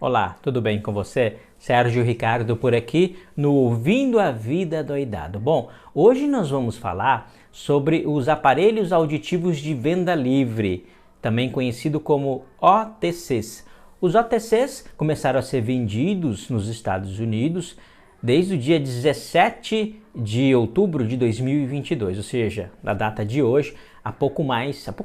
Olá, tudo bem com você? Sérgio Ricardo por aqui no Ouvindo a Vida Doidado. Bom, hoje nós vamos falar sobre os aparelhos auditivos de venda livre, também conhecido como OTCs. Os OTCs começaram a ser vendidos nos Estados Unidos desde o dia 17 de outubro de 2022, ou seja, na data de hoje, há pouco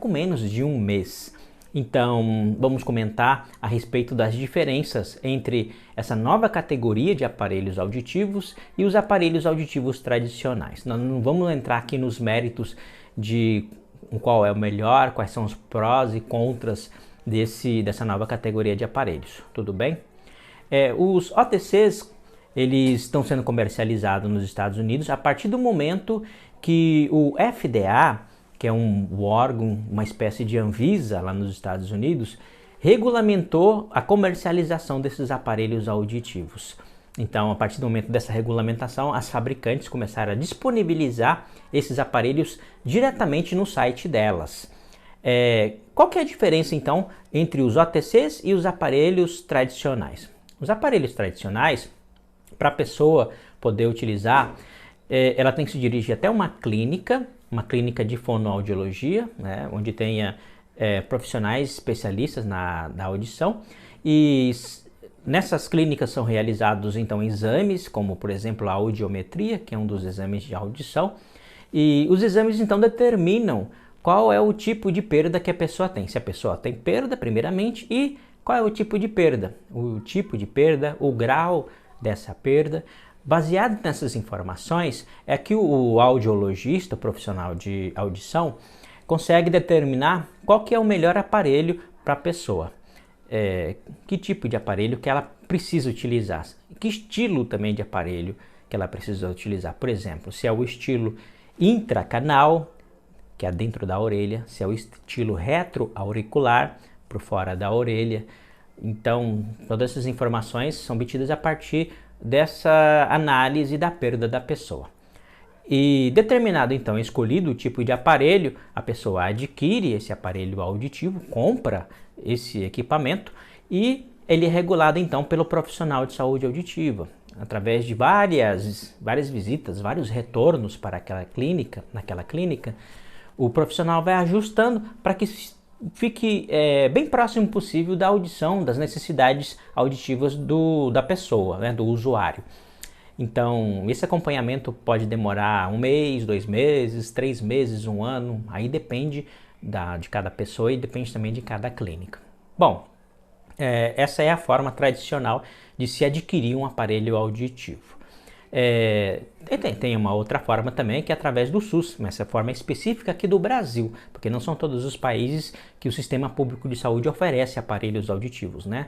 menos de um mês. Então, vamos comentar a respeito das diferenças entre essa nova categoria de aparelhos auditivos e os aparelhos auditivos tradicionais. Nós não vamos entrar aqui nos méritos de qual é o melhor, quais são os prós e contras dessa nova categoria de aparelhos, tudo bem? Os OTCs, eles estão sendo comercializados nos Estados Unidos a partir do momento que o FDA, que é um órgão, uma espécie de Anvisa lá nos Estados Unidos, regulamentou a comercialização desses aparelhos auditivos. Então, a partir do momento dessa regulamentação, as fabricantes começaram a disponibilizar esses aparelhos diretamente no site delas. Qual que é a diferença, então, entre os OTCs e os aparelhos tradicionais? Os aparelhos tradicionais, para a pessoa poder utilizar, ela tem que se dirigir até uma clínica de fonoaudiologia, né, onde tenha profissionais especialistas da audição, e nessas clínicas são realizados então exames, como por exemplo a audiometria, que é um dos exames de audição, e os exames então determinam qual é o tipo de perda que a pessoa tem, se a pessoa tem perda primeiramente e qual é o tipo de perda, o grau dessa perda. Baseado nessas informações, é que o audiologista, o profissional de audição, consegue determinar qual que é o melhor aparelho para a pessoa. Que tipo de aparelho que ela precisa utilizar, que estilo também de aparelho que ela precisa utilizar. Por exemplo, se é o estilo intracanal, que é dentro da orelha, se é o estilo retroauricular, por fora da orelha. Então, todas essas informações são obtidas a partir dessa análise da perda da pessoa. E determinado então, escolhido o tipo de aparelho, a pessoa adquire esse aparelho auditivo, compra esse equipamento e ele é regulado então pelo profissional de saúde auditiva, através de várias visitas, vários retornos para naquela clínica, o profissional vai ajustando para que fique bem próximo possível da audição, das necessidades auditivas da pessoa, né, do usuário. Então, esse acompanhamento pode demorar 1 mês, 2 meses, 3 meses, 1 ano, aí depende de cada pessoa e depende também de cada clínica. Bom, essa é a forma tradicional de se adquirir um aparelho auditivo. Tem uma outra forma também, que é através do SUS, mas essa forma é específica aqui do Brasil, porque não são todos os países que o sistema público de saúde oferece aparelhos auditivos, né?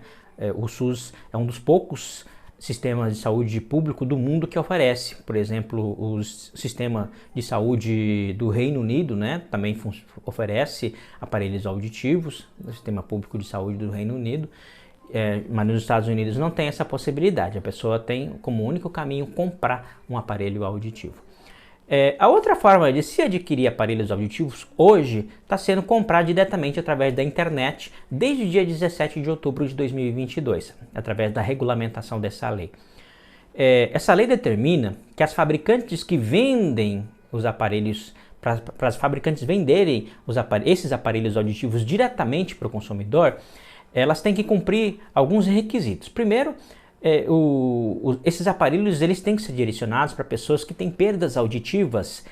O SUS é um dos poucos sistemas de saúde público do mundo que oferece. Por exemplo, o sistema de saúde do Reino Unido, né, também oferece aparelhos auditivos, o sistema público de saúde do Reino Unido. Mas nos Estados Unidos não tem essa possibilidade, a pessoa tem como único caminho comprar um aparelho auditivo. A outra forma de se adquirir aparelhos auditivos hoje está sendo comprar diretamente através da internet desde o dia 17 de outubro de 2022, através da regulamentação dessa lei. Essa lei determina que as fabricantes que vendem os aparelhos, para as fabricantes venderem esses aparelhos auditivos diretamente para o consumidor, elas têm que cumprir alguns requisitos. Primeiro, esses aparelhos eles têm que ser direcionados para pessoas que têm perdas auditivas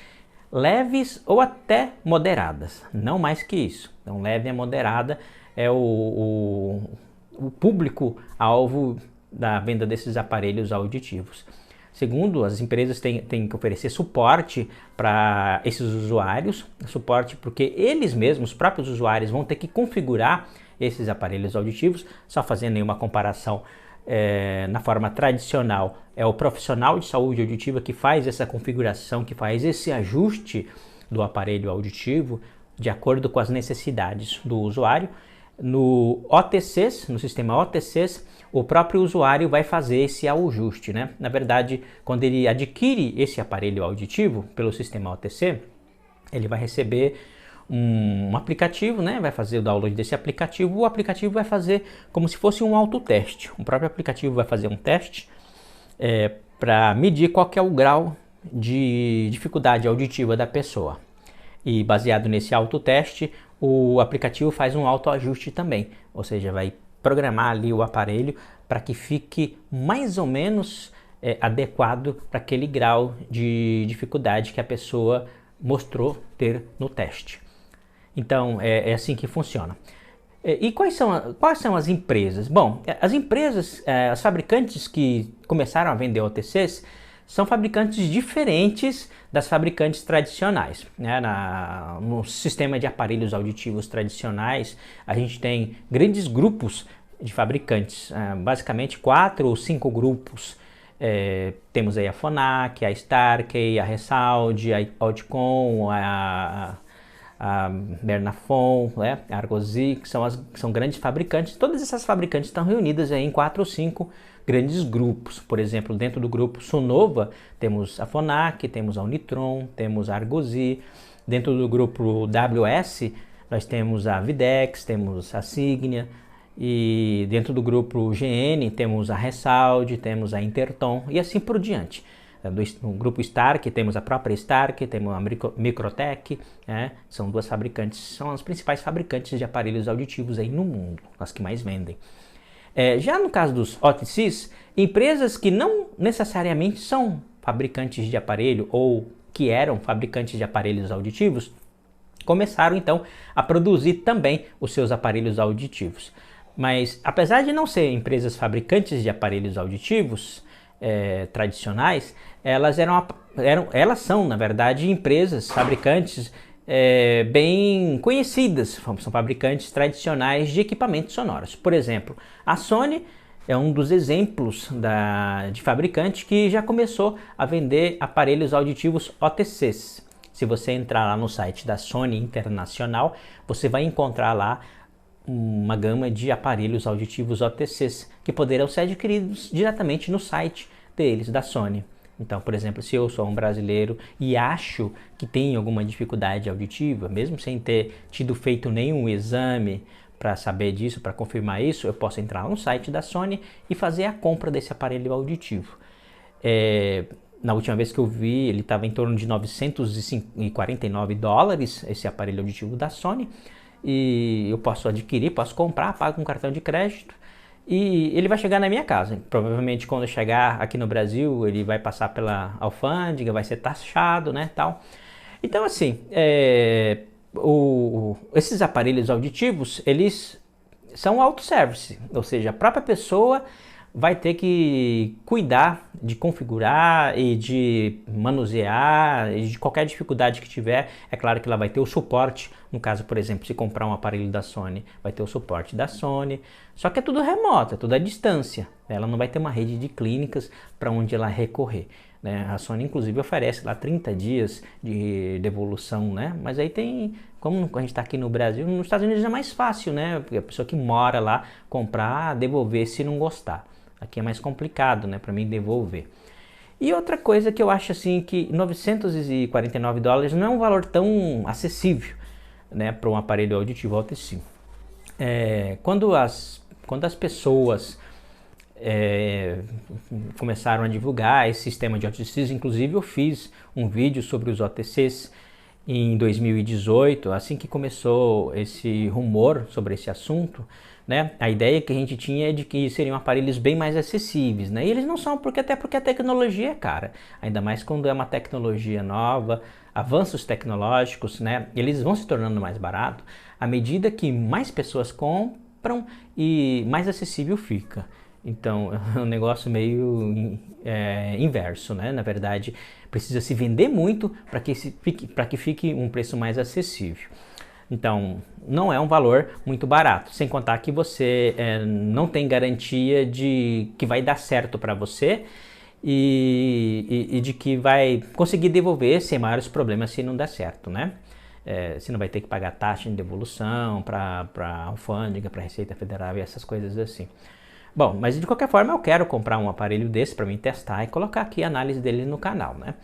leves ou até moderadas, não mais que isso. Então, leve e moderada é o público-alvo da venda desses aparelhos auditivos. Segundo, as empresas têm que oferecer suporte para esses usuários, suporte porque eles mesmos, os próprios usuários, vão ter que configurar esses aparelhos auditivos. Só fazendo uma comparação, na forma tradicional, é o profissional de saúde auditiva que faz essa configuração, que faz esse ajuste do aparelho auditivo de acordo com as necessidades do usuário. No OTCs, no sistema OTCs, o próprio usuário vai fazer esse ajuste, né? Na verdade, quando ele adquire esse aparelho auditivo pelo sistema OTC, ele vai receber um aplicativo, né? Vai fazer o download desse aplicativo. O aplicativo vai fazer como se fosse um autoteste. O próprio aplicativo vai fazer um teste para medir qual que é o grau de dificuldade auditiva da pessoa. E baseado nesse autoteste, o aplicativo faz um autoajuste também, ou seja, vai programar ali o aparelho para que fique mais ou menos adequado para aquele grau de dificuldade que a pessoa mostrou ter no teste. Então é assim que funciona. E quais são as empresas? Bom, as empresas, as fabricantes que começaram a vender OTCs são fabricantes diferentes das fabricantes tradicionais. Né? No sistema de aparelhos auditivos tradicionais, a gente tem grandes grupos de fabricantes, basicamente 4 ou 5 grupos. Temos aí a Phonak, a Starkey, a Resound, a Audicon, a Bernafon, né? A Argosy, que são grandes fabricantes. Todas essas fabricantes estão reunidas aí em 4 ou 5 grandes grupos. Por exemplo, dentro do grupo Sonova temos a Phonak, temos a Unitron, temos a Argosy. Dentro do grupo WS nós temos a Videx, temos a Signia. E dentro do grupo GN temos a Resound, temos a Interton e assim por diante. No grupo Stark temos a própria Stark, temos a Microtech, né? São duas fabricantes, são as principais fabricantes de aparelhos auditivos aí no mundo, as que mais vendem. Já no caso dos OTCs, empresas que não necessariamente são fabricantes de aparelho ou que eram fabricantes de aparelhos auditivos, começaram então a produzir também os seus aparelhos auditivos. Mas apesar de não ser empresas fabricantes de aparelhos auditivos tradicionais, elas são, na verdade, empresas fabricantes bem conhecidas, são fabricantes tradicionais de equipamentos sonoros. Por exemplo, a Sony é um dos exemplos de fabricante que já começou a vender aparelhos auditivos OTCs. Se você entrar lá no site da Sony Internacional, você vai encontrar lá uma gama de aparelhos auditivos OTCs que poderão ser adquiridos diretamente no site deles, da Sony. Então, por exemplo, se eu sou um brasileiro e acho que tenho alguma dificuldade auditiva, mesmo sem ter tido feito nenhum exame para saber disso, para confirmar isso, eu posso entrar no site da Sony e fazer a compra desse aparelho auditivo. Na última vez que eu vi, ele estava em torno de $949, esse aparelho auditivo da Sony. E eu posso adquirir, posso comprar, pago com cartão de crédito e ele vai chegar na minha casa. Provavelmente quando chegar aqui no Brasil, ele vai passar pela alfândega, vai ser taxado, né, tal. Então assim, esses aparelhos auditivos, eles são autosservice, ou seja, a própria pessoa vai ter que cuidar de configurar e de manusear, e de qualquer dificuldade que tiver. É claro que ela vai ter o suporte, no caso, por exemplo, se comprar um aparelho da Sony, vai ter o suporte da Sony, só que é tudo remoto, é tudo à distância. Ela não vai ter uma rede de clínicas para onde ela recorrer, né? A Sony, inclusive, oferece lá 30 dias de devolução, né? Mas aí tem, como a gente está aqui no Brasil, nos Estados Unidos é mais fácil, né? Porque a pessoa que mora lá comprar, devolver se não gostar. Aqui é mais complicado, né, para mim devolver. E outra coisa que eu acho assim que $949 não é um valor tão acessível, né, para um aparelho auditivo OTC. Quando as pessoas começaram a divulgar esse sistema de OTCs, inclusive eu fiz um vídeo sobre os OTCs em 2018, assim que começou esse rumor sobre esse assunto, né? A ideia que a gente tinha é de que seriam aparelhos bem mais acessíveis, né? E eles não são, até porque a tecnologia é cara, ainda mais quando é uma tecnologia nova, avanços tecnológicos, né? Eles vão se tornando mais barato à medida que mais pessoas compram e mais acessível fica. Então é um negócio meio inverso, né? Na verdade, precisa se vender muito para que fique um preço mais acessível. Então, não é um valor muito barato, sem contar que você não tem garantia de que vai dar certo para você e de que vai conseguir devolver sem maiores problemas se não der certo, né? Você não vai ter que pagar taxa de devolução para a alfândega, para a Receita Federal e essas coisas assim. Bom, mas de qualquer forma eu quero comprar um aparelho desse para mim testar e colocar aqui a análise dele no canal, né?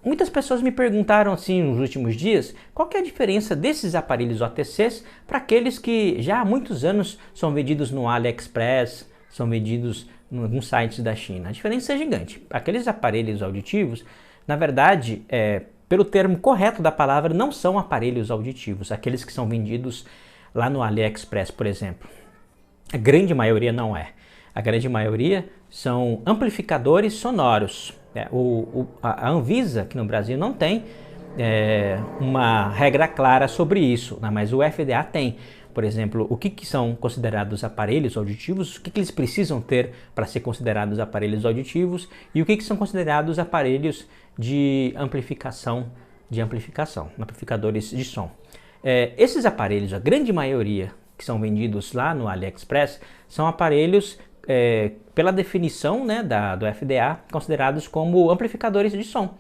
muitas pessoas me perguntaram assim nos últimos dias, qual que é a diferença desses aparelhos OTCs para aqueles que já há muitos anos são vendidos no AliExpress, são vendidos nos sites da China. A diferença é gigante. Aqueles aparelhos auditivos, na verdade, pelo termo correto da palavra, não são aparelhos auditivos, aqueles que são vendidos lá no AliExpress, por exemplo. A grande maioria não é. A grande maioria são amplificadores sonoros. A Anvisa, aqui no Brasil, não tem uma regra clara sobre isso, né? Mas o FDA tem. Por exemplo, o que são considerados aparelhos auditivos, o que eles precisam ter para ser considerados aparelhos auditivos e o que são considerados aparelhos de amplificação, amplificadores de som. Esses aparelhos, a grande maioria que são vendidos lá no AliExpress, são aparelhos, pela definição, né, do FDA, considerados como amplificadores de som.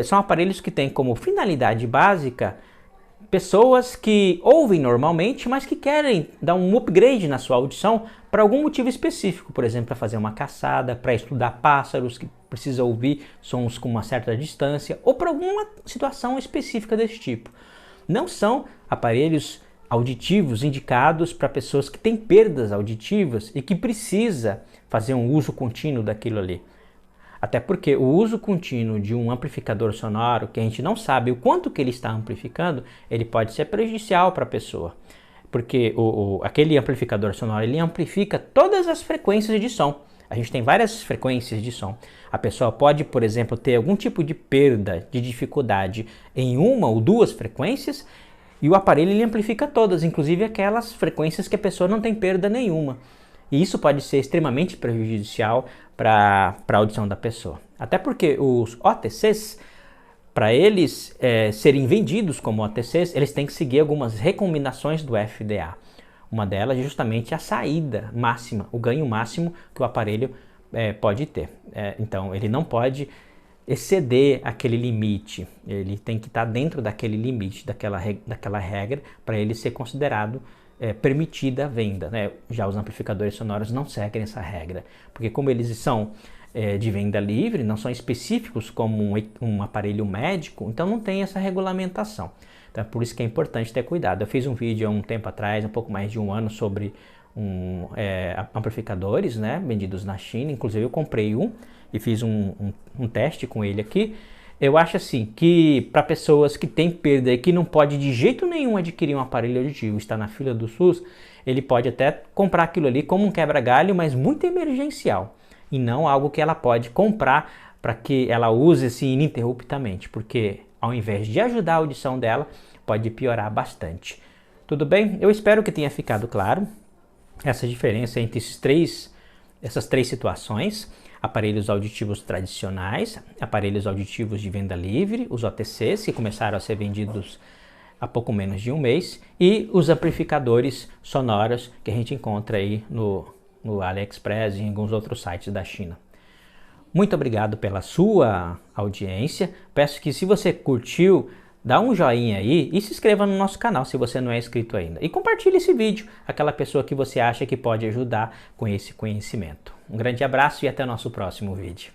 São aparelhos que têm como finalidade básica pessoas que ouvem normalmente, mas que querem dar um upgrade na sua audição para algum motivo específico, por exemplo, para fazer uma caçada, para estudar pássaros, que precisa ouvir sons com uma certa distância, ou para alguma situação específica desse tipo. Não são aparelhos auditivos indicados para pessoas que têm perdas auditivas e que precisa fazer um uso contínuo daquilo ali. Até porque o uso contínuo de um amplificador sonoro, que a gente não sabe o quanto que ele está amplificando, ele pode ser prejudicial para a pessoa. Porque aquele amplificador sonoro, ele amplifica todas as frequências de som. A gente tem várias frequências de som. A pessoa pode, por exemplo, ter algum tipo de perda, de dificuldade em uma ou duas frequências, e o aparelho ele amplifica todas, inclusive aquelas frequências que a pessoa não tem perda nenhuma. E isso pode ser extremamente prejudicial para a audição da pessoa. Até porque os OTCs, para eles serem vendidos como OTCs, eles têm que seguir algumas recomendações do FDA. Uma delas é justamente a saída máxima, o ganho máximo que o aparelho pode ter. Então, ele não pode exceder aquele limite, ele tem que estar dentro daquele limite, daquela regra, para ele ser considerado permitida a venda, né? Já os amplificadores sonoros não seguem essa regra, porque como eles são de venda livre, não são específicos como um aparelho médico, então não tem essa regulamentação. Então é por isso que é importante ter cuidado. Eu fiz um vídeo há um tempo atrás, um pouco mais de um ano, sobre amplificadores, né, vendidos na China. Inclusive eu comprei um e fiz um teste com ele aqui. Eu acho assim que para pessoas que têm perda e que não pode de jeito nenhum adquirir um aparelho auditivo, está na fila do SUS, ele pode até comprar aquilo ali como um quebra-galho, mas muito emergencial, e não algo que ela pode comprar para que ela use assim ininterruptamente, porque ao invés de ajudar a audição dela, pode piorar bastante. Tudo bem? Eu espero que tenha ficado claro essa diferença entre essas três situações: aparelhos auditivos tradicionais, aparelhos auditivos de venda livre, os OTCs, que começaram a ser vendidos há pouco menos de um mês, e os amplificadores sonoros que a gente encontra aí no AliExpress e em alguns outros sites da China. Muito obrigado pela sua audiência. Peço que, se você curtiu, dá um joinha aí e se inscreva no nosso canal se você não é inscrito ainda. E compartilhe esse vídeo, aquela pessoa que você acha que pode ajudar com esse conhecimento. Um grande abraço e até o nosso próximo vídeo.